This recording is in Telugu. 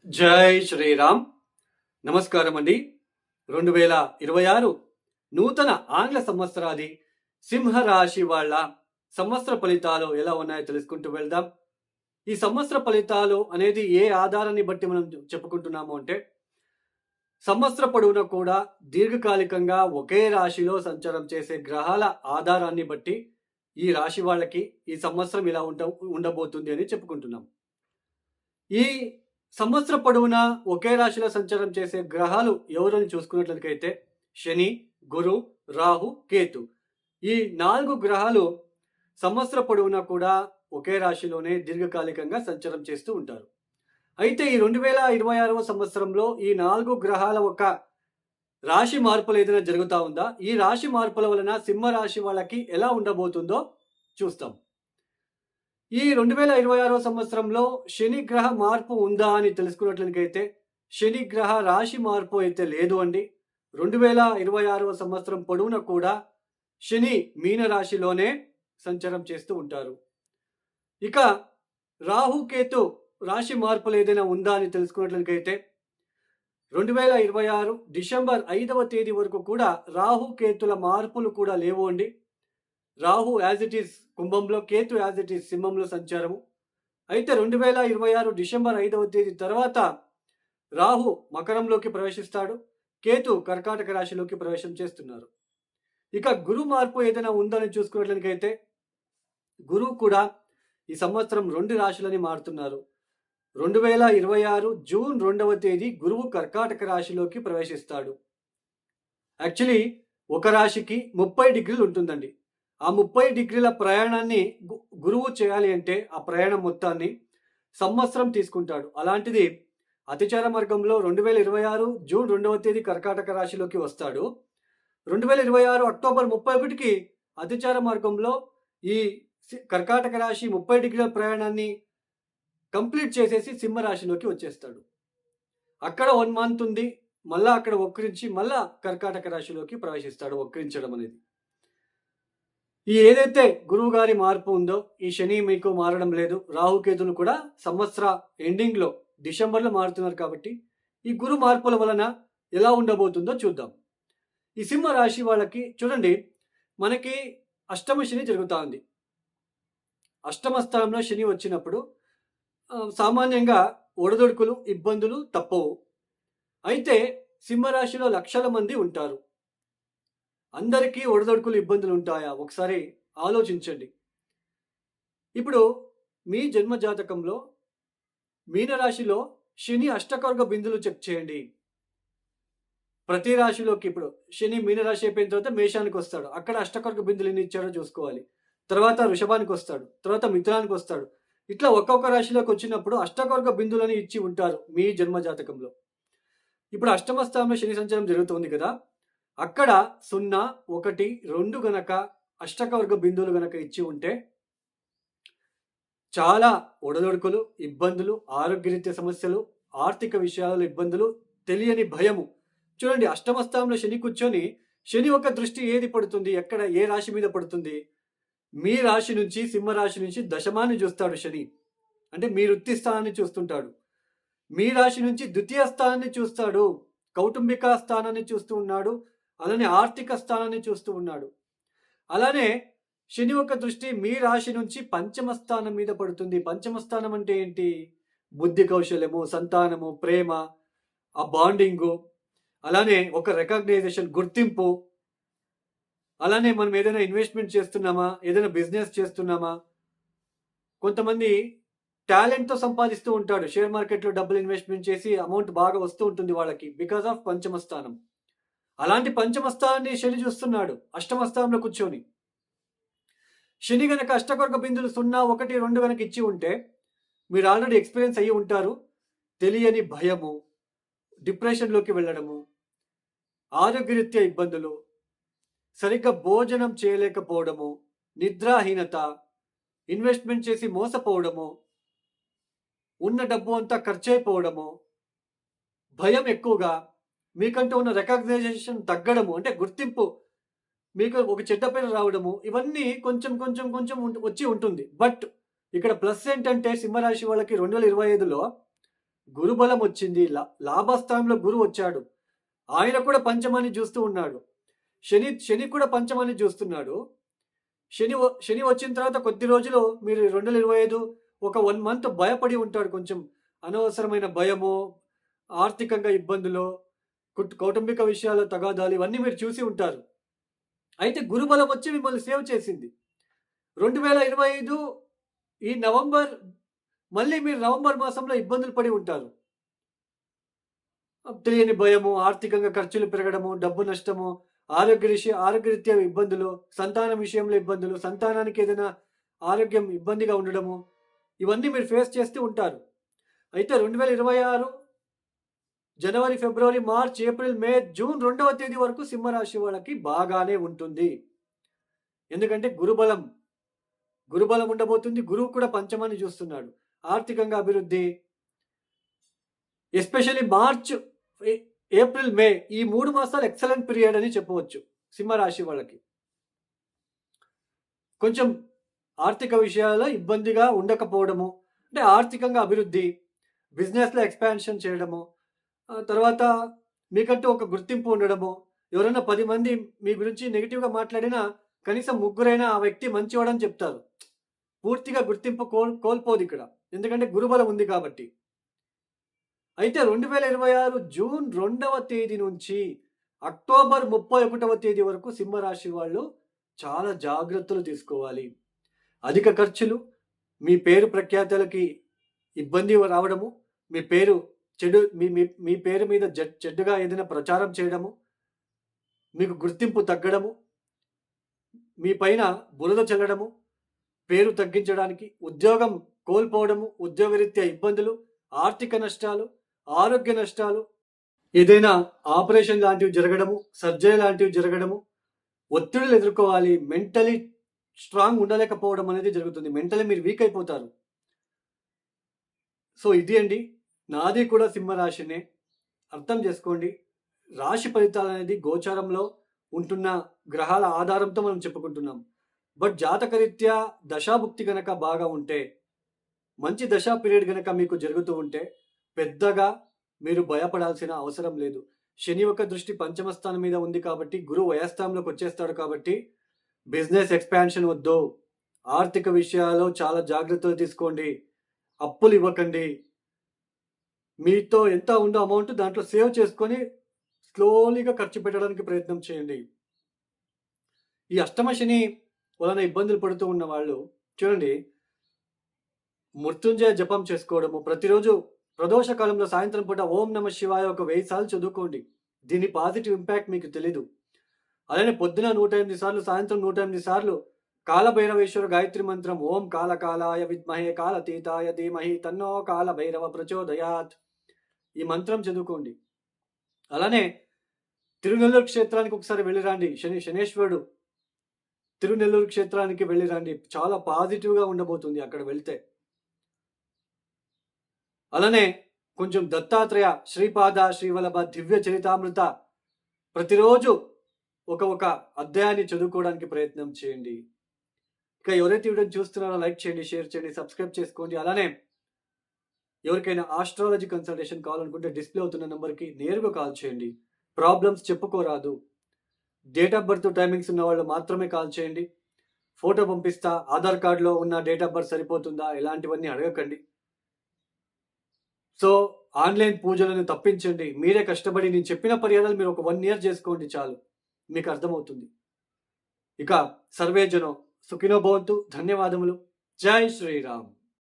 జై శ్రీరామ్. నమస్కారం అండి. 2026 నూతన ఆంగ్ల సంవత్సరాది సింహరాశి వాళ్ళ సంవత్సర ఫలితాలు ఎలా ఉన్నాయో తెలుసుకుంటూ వెళ్దాం. ఈ సంవత్సర ఫలితాలు అనేది ఏ ఆధారాన్ని బట్టి మనం చెప్పుకుంటున్నాము అంటే, సంవత్సర పొడవునా కూడా దీర్ఘకాలికంగా ఒకే రాశిలో సంచారం చేసే గ్రహాల ఆధారాన్ని బట్టి ఈ రాశి వాళ్ళకి ఈ సంవత్సరం ఇలా ఉండబోతుంది అని చెప్పుకుంటున్నాం. ఈ సంవత్సర పొడవునా ఒకే రాశిలో సంచారం చేసే గ్రహాలు ఎవరని చూసుకున్నట్లయితే శని, గురు, రాహు, కేతు. ఈ 4 గ్రహాలు సంవత్సర పొడవునా కూడా ఒకే రాశిలోనే దీర్ఘకాలికంగా సంచారం చేస్తూ ఉంటారు. అయితే ఈ 2026వ సంవత్సరంలో ఈ 4 గ్రహాల ఒక రాశి మార్పులు ఏదైనా జరుగుతా ఉందా? ఈ రాశి మార్పుల వలన సింహ రాశి వాళ్ళకి ఎలా ఉండబోతుందో చూస్తాం. ఈ 2026వ సంవత్సరంలో శని గ్రహ మార్పు ఉందా అని తెలుసుకున్నట్లయితే శని గ్రహ రాశి మార్పు అయితే లేదు అండి. 2026వ సంవత్సరం పొడవునా కూడా శని మీన రాశిలోనే సంచారం చేస్తూ ఉంటారు. ఇక రాహుకేతు రాశి మార్పులు ఏదైనా ఉందా అని తెలుసుకున్నట్లయితే 2026 డిసెంబర్ 5వ తేదీ వరకు కూడా రాహుకేతుల మార్పులు కూడా లేవు అండి. రాహు యాజ్ ఇట్ ఈస్ కుంభంలో, కేతు యాజ్ ఇట్ ఈస్ సింహంలో సంచారము. అయితే 2026 డిసెంబర్ 5వ తేదీ తర్వాత రాహు మకరంలోకి ప్రవేశిస్తాడు, కేతు కర్కాటక రాశిలోకి ప్రవేశం చేస్తున్నారు. ఇక గురు మార్పు ఏదైనా ఉందని చూసుకున్నట్లయితే గురువు కూడా ఈ సంవత్సరం 2 రాశులని మారుతున్నారు. 2026 జూన్ 2వ తేదీ గురువు కర్కాటక రాశిలోకి ప్రవేశిస్తాడు. యాక్చువల్లీ ఒక రాశికి 30 డిగ్రీలు ఉంటుందండి. ఆ 30 డిగ్రీల ప్రయాణాన్ని గురువు చేయాలి అంటే ఆ ప్రయాణం మొత్తాన్ని సంవత్సరం తీసుకుంటాడు. అలాంటిది అతిచార మార్గంలో 2026 జూన్ 2వ తేదీ కర్కాటక రాశిలోకి వస్తాడు. 2026 అక్టోబర్ 31కి అతిచార మార్గంలో ఈ కర్కాటక రాశి 30 డిగ్రీల ప్రయాణాన్ని కంప్లీట్ చేసేసి సింహరాశిలోకి వచ్చేస్తాడు. అక్కడ 1 మంత్ ఉంది, మళ్ళా అక్కడ వక్రించి మళ్ళా కర్కాటక రాశిలోకి ప్రవేశిస్తాడు. వక్రించడం అనేది ఈ ఏదైతే గురువు గారి మార్పు ఉందో, ఈ శని మీకు మారడం లేదు, రాహుకేతులు కూడా సంవత్సర ఎండింగ్లో డిసెంబర్లో మారుతున్నారు. కాబట్టి ఈ గురు మార్పుల వలన ఎలా ఉండబోతుందో చూద్దాం. ఈ సింహ రాశి వాళ్ళకి చూడండి, మనకి అష్టమ శని జరుగుతూ ఉంది. అష్టమ స్థానంలో శని వచ్చినప్పుడు సామాన్యంగా ఒడదొడుకులు, ఇబ్బందులు తప్పవు. అయితే సింహరాశిలో లక్షల మంది ఉంటారు. అందరికీ ఒడదొడుకులు, ఇబ్బందులు ఉంటాయా? ఒకసారి ఆలోచించండి. ఇప్పుడు మీ జన్మ జాతకంలో మీనరాశిలో శని అష్టకర్గ బిందులు చెక్ చేయండి. ప్రతి రాశిలోకి ఇప్పుడు శని మీనరాశి అయిపోయిన తర్వాత మేషానికి వస్తాడు, అక్కడ అష్టకర్గ బిందులు ఎన్ని ఇచ్చాడో చూసుకోవాలి. తర్వాత వృషభానికి వస్తాడు, తర్వాత మిథునానికి వస్తాడు. ఇట్లా ఒక్కొక్క రాశిలోకి వచ్చినప్పుడు అష్టకర్గ బిందులని ఇచ్చి ఉంటారు మీ జన్మ జాతకంలో. ఇప్పుడు అష్టమ స్థానంలో శని సంచారం జరుగుతుంది కదా, అక్కడ 0, 1, 2 గనక అష్టకవర్గ బిందువులు గనక ఇచ్చి ఉంటే చాలా ఒడదొడుకులు, ఇబ్బందులు, ఆరోగ్యరీత్యా సమస్యలు, ఆర్థిక విషయాలలో ఇబ్బందులు, తెలియని భయము. చూడండి, అష్టమ స్థానంలో శని కూర్చొని శని ఒక దృష్టి ఏది పడుతుంది, ఎక్కడ ఏ రాశి మీద పడుతుంది? మీ రాశి నుంచి, సింహరాశి నుంచి దశమాన్ని చూస్తాడు శని. అంటే మీ వృత్తి స్థానాన్ని చూస్తుంటాడు. మీ రాశి నుంచి ద్వితీయ స్థానాన్ని చూస్తాడు, కౌటుంబిక స్థానాన్ని చూస్తూ ఉన్నాడు, అలానే ఆర్థిక స్థానాన్ని చూస్తూ ఉన్నాడు. అలానే శని యొక్క దృష్టి మీ రాశి నుంచి పంచమ స్థానం మీద పడుతుంది. పంచమ స్థానం అంటే ఏంటి? బుద్ధి కౌశల్యము, సంతానము, ప్రేమ, ఆ బాండింగు, అలానే ఒక రికగ్నైజేషన్, గుర్తింపు. అలానే మనం ఏదైనా ఇన్వెస్ట్మెంట్ చేస్తున్నామా, ఏదైనా బిజినెస్ చేస్తున్నామా? కొంతమంది టాలెంట్తో సంపాదిస్తూ ఉంటాడు, షేర్ మార్కెట్లో డబ్బులు ఇన్వెస్ట్మెంట్ చేసి అమౌంట్ బాగా వస్తూ ఉంటుంది వాళ్ళకి, బికాస్ ఆఫ్ పంచమ స్థానం. అలాంటి పంచమ స్థానాన్ని శని చూస్తున్నాడు అష్టమ స్థానంలో కూర్చొని. శని గనక అష్టకర్గ బిందులు 0, 1, 2 గనక ఇచ్చి ఉంటే మీరు ఆల్రెడీ ఎక్స్పీరియన్స్ అయ్యి ఉంటారు. తెలియని భయము, డిప్రెషన్లోకి వెళ్ళడము, ఆరోగ్యరీత్యా ఇబ్బందులు, సరిగ్గా భోజనం చేయలేకపోవడము, నిద్రాహీనత, ఇన్వెస్ట్మెంట్ చేసి మోసపోవడము, ఉన్న డబ్బు అంతా ఖర్చు అయిపోవడము, భయం ఎక్కువగా, మీకంటూ ఉన్న రికగ్నైజేషన్ తగ్గడము, అంటే గుర్తింపు, మీకు ఒక చెడ్డ పేరు రావడము, ఇవన్నీ కొంచెం కొంచెం కొంచెం వచ్చి ఉంటుంది. బట్ ఇక్కడ ప్లస్ ఏంటంటే సింహరాశి వాళ్ళకి 2025లో గురుబలం వచ్చింది. లాభస్థానంలో గురువు వచ్చాడు. ఆయన కూడా పంచమాన్ని చూస్తూ ఉన్నాడు. శని కూడా పంచమాన్ని చూస్తున్నాడు. శని వచ్చిన తర్వాత కొద్ది రోజులు మీరు 2025 ఒక 1 మంత్ భయపడి ఉంటాడు. కొంచెం అనవసరమైన భయము, ఆర్థికంగా ఇబ్బందులు, కౌటుంబిక విషయాల్లో తగాదాలు ఇవన్నీ మీరు చూసి ఉంటారు. అయితే గురుబలం వచ్చి మిమ్మల్ని సేవ్ చేసింది. 2025 ఈ నవంబర్ మళ్ళీ మీరు నవంబర్ మాసంలో ఇబ్బందులు పడి ఉంటారు. తెలియని భయము, ఆర్థికంగా ఖర్చులు పెరగడము, డబ్బు నష్టము, ఆరోగ్యరీత్యా ఇబ్బందులు, సంతానం విషయంలో ఇబ్బందులు, సంతానానికి ఏదైనా ఆరోగ్యం ఇబ్బందిగా ఉండడము, ఇవన్నీ మీరు ఫేస్ చేస్తూ ఉంటారు. అయితే 2026 జనవరి, ఫిబ్రవరి, మార్చ్, ఏప్రిల్, మే, జూన్ 2వ తేదీ వరకు సింహరాశి వాళ్ళకి బాగానే ఉంటుంది. ఎందుకంటే గురుబలం ఉండబోతుంది. గురువు కూడా పంచమాన్ని చూస్తున్నాడు. ఆర్థికంగా అభివృద్ధి, ఎస్పెషల్లీ మార్చ్, ఏప్రిల్, మే ఈ 3 మాసాలు ఎక్సలెంట్ పీరియడ్ అని చెప్పవచ్చు సింహరాశి వాళ్ళకి. కొంచెం ఆర్థిక విషయాల్లో ఇబ్బందిగా ఉండకపోవడము, అంటే ఆర్థికంగా అభివృద్ధి, బిజినెస్లో ఎక్స్పాన్షన్ చేయడము, తర్వాత మీకంటూ ఒక గుర్తింపు ఉండడము, ఎవరైనా 10 మంది మీ గురించి నెగిటివ్గా మాట్లాడినా కనీసం ముగ్గురైనా ఆ వ్యక్తి మంచివాడని చెప్తారు. పూర్తిగా గుర్తింపు కోల్పోదు ఇక్కడ, ఎందుకంటే గురుబలం ఉంది కాబట్టి. అయితే 2026 జూన్ 2వ తేదీ నుంచి అక్టోబర్ 31వ తేదీ వరకు సింహరాశి వాళ్ళు చాలా జాగ్రత్తలు తీసుకోవాలి. అధిక ఖర్చులు, మీ పేరు ప్రఖ్యాతలకి ఇబ్బంది రావడము, మీ పేరు చెడు మీ పేరు మీద చెడ్డుగా ఏదైనా ప్రచారం చేయడము, మీకు గుర్తింపు తగ్గడము, మీ పైన బురద చల్లడము, పేరు తగ్గించడానికి, ఉద్యోగం కోల్పోవడము, ఉద్యోగరీత్యా ఇబ్బందులు, ఆర్థిక నష్టాలు, ఆరోగ్య నష్టాలు, ఏదైనా ఆపరేషన్ లాంటివి జరగడము, సర్జరీ లాంటివి జరగడము, ఒత్తిడులు ఎదుర్కోవాలి. మెంటలీ స్ట్రాంగ్ ఉండలేకపోవడం అనేది జరుగుతుంది. మెంటలీ మీరు వీక్ అయిపోతారు. సో ఇది అండి, నాది కూడా సింహరాశినే. అర్థం చేసుకోండి. రాశి ఫలితాలు అనేది గోచారంలో ఉంటున్న గ్రహాల ఆధారంతో మనం చెప్పుకుంటున్నాం. బట్ జాతకరీత్యా దశాభుక్తి గనక బాగా ఉంటే, మంచి దశా పీరియడ్ గనక మీకు జరుగుతూ ఉంటే పెద్దగా మీరు భయపడాల్సిన అవసరం లేదు. శని యొక్క దృష్టి పంచమ స్థానం మీద ఉంది కాబట్టి, గురువు వ్యయస్థానంలోకి వచ్చేస్తాడు కాబట్టి బిజినెస్ ఎక్స్పాన్షన్ వద్దు. ఆర్థిక విషయాల్లో చాలా జాగ్రత్తలు తీసుకోండి. అప్పులు ఇవ్వకండి. మీతో ఎంత ఉందో అమౌంట్ దాంట్లో సేవ్ చేసుకొని స్లోలీగా ఖర్చు పెట్టడానికి ప్రయత్నం చేయండి. ఈ అష్టమ శని వలన ఇబ్బందులు పడుతూ ఉన్న వాళ్ళు చూడండి, మృత్యుంజయ జపం చేసుకోవడము, ప్రతిరోజు ప్రదోష కాలంలో సాయంత్రం పూట ఓం నమ శివాయ ఒక 1000 సార్లు చదువుకోండి. దీని పాజిటివ్ ఇంపాక్ట్ మీకు తెలీదు. అలానే పొద్దున 108 సార్లు, సాయంత్రం 108 సార్లు కాలభైరవేశ్వర గాయత్రి మంత్రం ఓం కాలకాలాయ విద్మహే కాలతీతాయ ధీమహి తన్నో కాలభైరవ ప్రచోదయాత్ ఈ మంత్రం చదువుకోండి. అలానే తిరునెల్లూరు క్షేత్రానికి ఒకసారి వెళ్ళిరండి. శనేశ్వరుడు తిరునెల్లూరు క్షేత్రానికి వెళ్ళిరండి. చాలా పాజిటివ్గా ఉండబోతుంది అక్కడ వెళ్తే. అలానే కొంచెం దత్తాత్రేయ, శ్రీపాద, శ్రీవల్లభ, దివ్య చరితామృత ప్రతిరోజు ఒక అధ్యాయాన్ని చదువుకోవడానికి ప్రయత్నం చేయండి. ఇక ఎవరైతే వీడియో చూస్తున్నారో లైక్ చేయండి, షేర్ చేయండి, సబ్స్క్రైబ్ చేసుకోండి. అలానే ఎవరికైనా ఆస్ట్రాలజీ కన్సల్టేషన్ కావాలనుకుంటే డిస్ప్లే అవుతున్న నెంబర్కి నేరుగా కాల్ చేయండి. ప్రాబ్లమ్స్ చెప్పుకోరాదు. డేట్ ఆఫ్ బర్త్ టైమింగ్స్ ఉన్న వాళ్ళు మాత్రమే కాల్ చేయండి. ఫోటో పంపిస్తా, ఆధార్ కార్డులో ఉన్న డేట్ ఆఫ్ బర్త్ సరిపోతుందా, ఇలాంటివన్నీ అడగకండి. సో ఆన్లైన్ పూజలను తప్పించండి. మీరే కష్టపడి నేను చెప్పిన పరిహారాలు మీరు ఒక 1 year చేసుకోండి చాలు, మీకు అర్థమవుతుంది. ఇక సర్వేజనో సుఖినో భవంతు. ధన్యవాదములు. జై శ్రీరామ్.